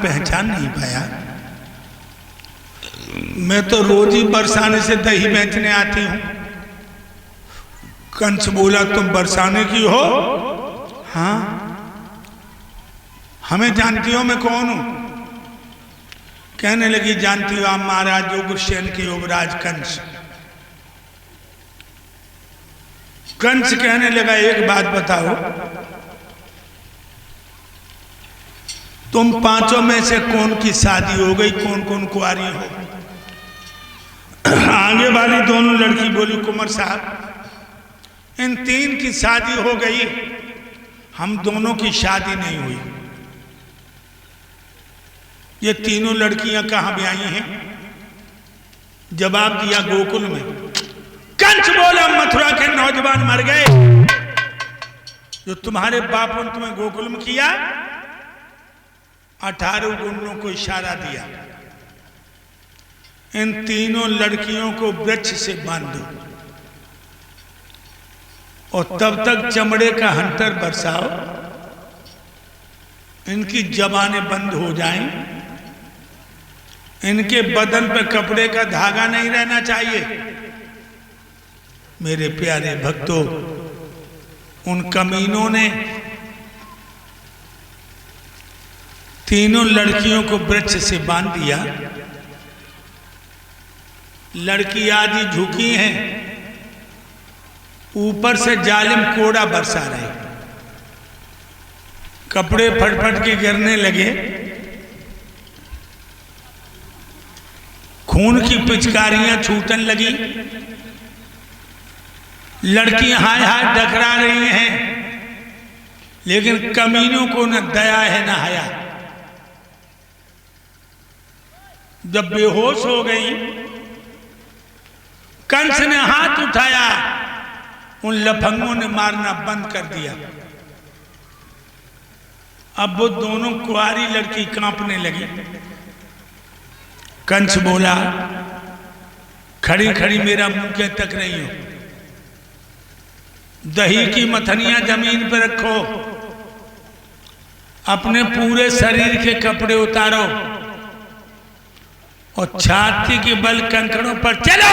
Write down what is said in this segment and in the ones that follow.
पहचान नहीं पाया। मैं तो रोज ही बरसाने से दही बेचने आती हूं। कंस बोला तुम बरसाने की हो? हाँ। हमें जानती हो मैं कौन हूं? कहने लगी जानती हो आप महाराज उग्रसेन के युवराज कंस। कंस कहने लगा एक बात बताओ, तुम पांचों में से कौन की शादी हो गई, कौन कौन कुंवारी हो? आगे वाली दोनों लड़की बोली कुंवर साहब इन तीन की शादी हो गई, हम दोनों की शादी नहीं हुई। ये तीनों लड़कियां कहां भी आई हैं? जवाब दिया गोकुल में। कंस बोला मथुरा के नौजवान मर गए, जो तुम्हारे बापों ने तुम्हें गोकुल में किया। 18 गुंडों को इशारा दिया, इन तीनों लड़कियों को वृक्ष से बांध दो और तब तक चमड़े का हंटर बरसाओ, इनकी जबानें बंद हो जाएं, इनके बदन पे कपड़े का धागा नहीं रहना चाहिए। मेरे प्यारे भक्तों, उन कमीनों ने तीनों लड़कियों को वृक्ष से बांध दिया। लड़की आदि झुकी हैं, ऊपर से जालिम कोड़ा बरसा रहे, कपड़े फटफट के गिरने लगे, खून की पिचकारियां छूटने लगी। लड़कियां हाय हाय डकरा रही हैं, लेकिन कमीनों को न दया है न हया। जब बेहोश हो गई, कंस ने हाथ उठाया, उन लफंगों ने मारना बंद कर दिया। अब वो दोनों कुंवारी लड़की कांपने लगी। कंस बोला खड़ी खड़ी मेरा मुंह क्यों तक रही हो? दही की मथनियां जमीन पर रखो, अपने पूरे शरीर के कपड़े उतारो और छाती के बल कंकड़ों पर चलो।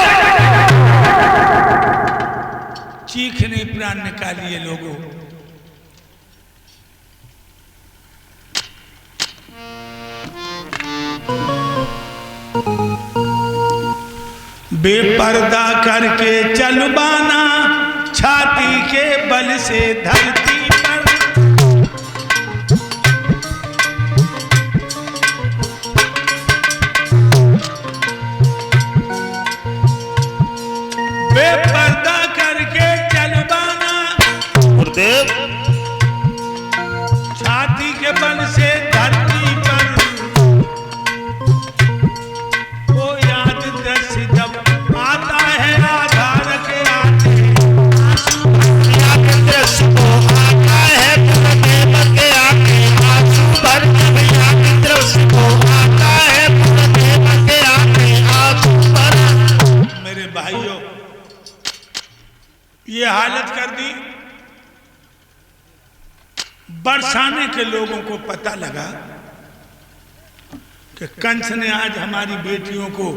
चीखने प्राण निकालिए लोगों। बेपर्दा करके चल बाना, छाती के बल से धरती पर। बेपर्दा करके चल बाना, गुरुदेव, छाती के बल से धरती पर। वो याद दृश्य जब आता है आधार के आते, याद दृश्य को आता है गुरुदेव के आते, आंसू भर जब याद दृश्य को आता है गुरुदेव के आते, आंसू भर। मेरे भाइयों, ये हालत कर दी। बरसाने के लोगों को पता लगा कि कंस ने आज हमारी बेटियों को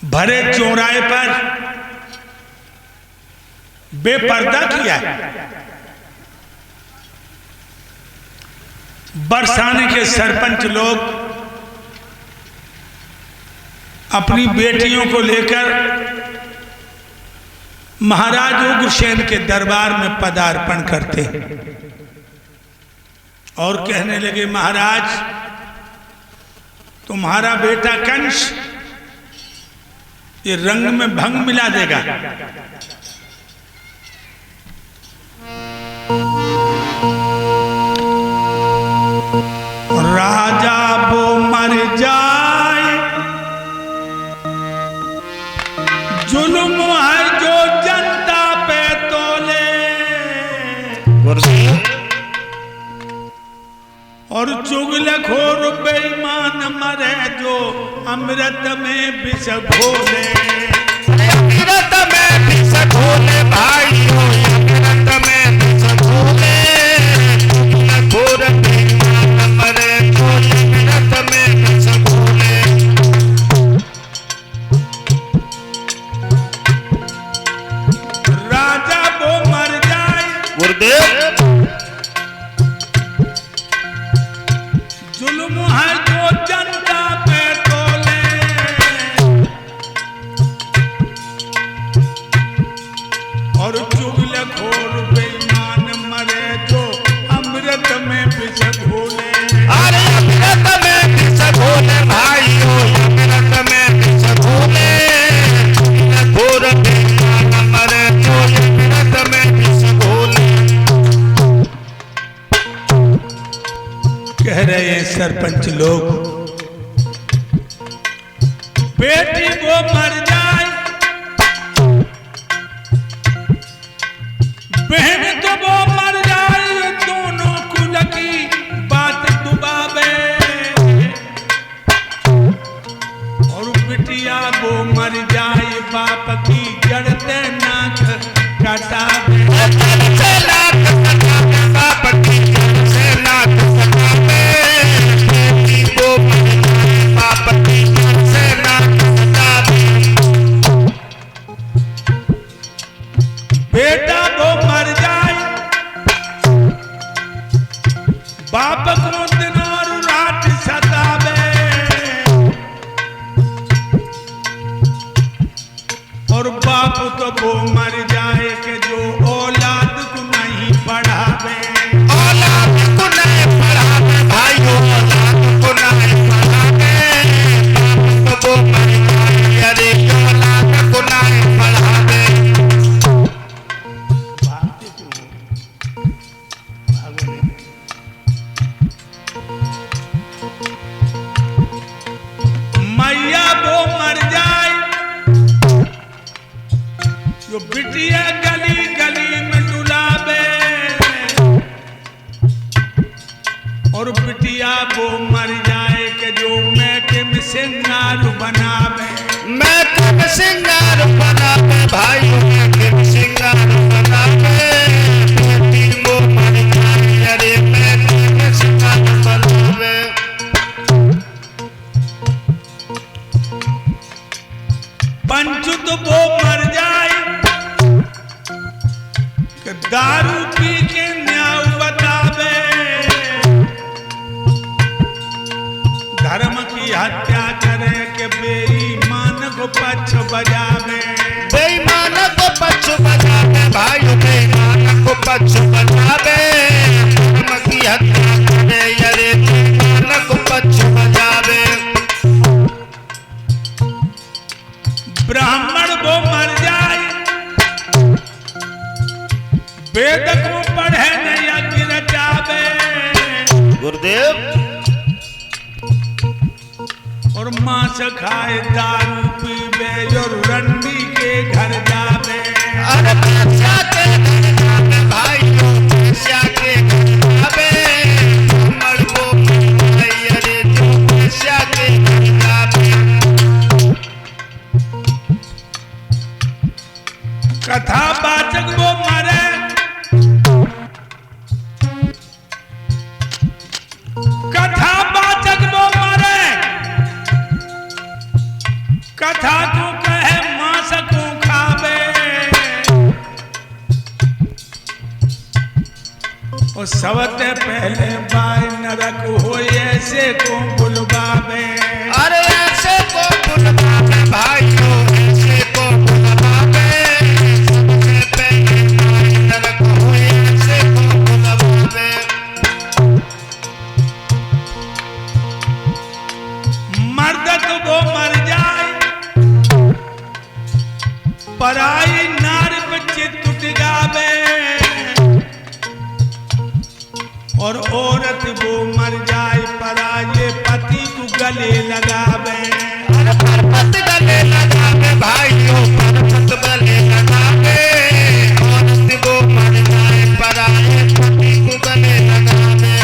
भरे चौराहे पर बेपर्दा किया है। बरसाने के सरपंच लोग अपनी बेटियों को लेकर महाराज उग्रसेन के दरबार में पदार्पण करते और कहने लगे महाराज, तुम्हारा बेटा कंस ये रंग में भंग मिला देगा। राजा वो मर जाए, जुल्म है जो जनता पे तोले, और चुगलखोर बेईमान मरे जो अमृत में विष घोले। अमृत में विष घोले भाई हो, अमृत में विष घोले, चुगलखोर बेईमान मरे जुल्म है जो जनता पे तोले, और चुगलखोर बेईमान मरे जो अमृत में विष घोले। अरे अमृत में विष घोले भाइयों, अमृत में विष घोले, चुगलखोर बेईमान मरे जो अमृत में विष घोले। कह रहे हैं सरपंच लोग, बेटी वो मर जाए, बहन तो वो मर जाए, दोनों कुल की बात डुबावे, और बिटिया वो मर जाए, बाप की जड़ते नाक कटावे। बाप की जड़ से नाक कटावे, बेटी वो मर जाए, बाप की जड़ से नाक कटावे। बेटा वो मर जाए, बाप को दिन और रात सतावे, और बाप तो वो मर जाए कि जो औलाद को नहीं पढ़ावे। औलाद को नहीं पढ़ावे भाइयों, औलाद को नहीं पढ़ावे, बाप तो वो मर जाए, अरे औलाद को नहीं पढ़ावे। मैया वो मर जाए, जो बिटिया गली गली में डुलावे, और बिटिया वो मर जाए कि जो मैके में सिंगार बनावे। मैं तुम सिंगार बनावे भाइयों, मैं तुम सिंगार बनावे, बेटी वो मर जाए, अरे मैं तुम सिंगार बनावे। पंचुत वो मर जाए कि दारू पी के न्याय बतावे, धर्म की हत्या करे कि बेईमान को पक्ष बजावे। बेईमान को पक्ष बजावे भाइयों, बेईमान को पक्ष बजावे, धर्म की हत्या करे, अरे बेईमान को पक्ष बजावे। ब्राह्मण वो मर जाए, वेद को पढ़े न यज्ञ रचावे, गुरुदेव। और मांस खाए दारू पीवे, और रंडी के घर जावे। अरे पेशा के घर जावे भाइयों, पेशा के घर जावे, ब्राह्मण को मर जाए, अरे जो पेशा के घर जावे। कथावाचक वो मरे, कथावाचक वो मरे, कथा को कहे मांस को खावे, और सबसे पहले बाय नरक हो ऐसे को बुलवावे। अरे ऐसे को बुलवावे भाइयों, ऐसे को बुलवावे, सबसे पहले बाय नरक हो ऐसे को बुलवावे। मर्द तो वो मर जाए, पराई नार पे चित गावे, और औरत वो मर जाए, पराये पति को गले लगावे। अरे पर्वत गले लगावे भाइयों, पर्वत गले लगावे, औरत वो मर जाए, पराये पति को गले लगावे।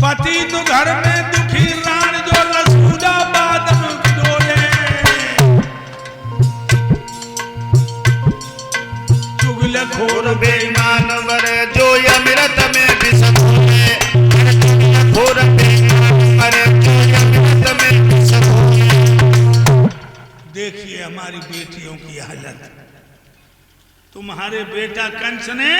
पति तो घर में दुखी रान, जो रसूला बादम डोले, चुगलखोर बेईमान मरे जो अमृत में विष घोले, चुगलखोर बेईमान मरे जो अमृत में विष घोले। देखिए हमारी बेटियों की हालत। तुम्हारे बेटा कंस ने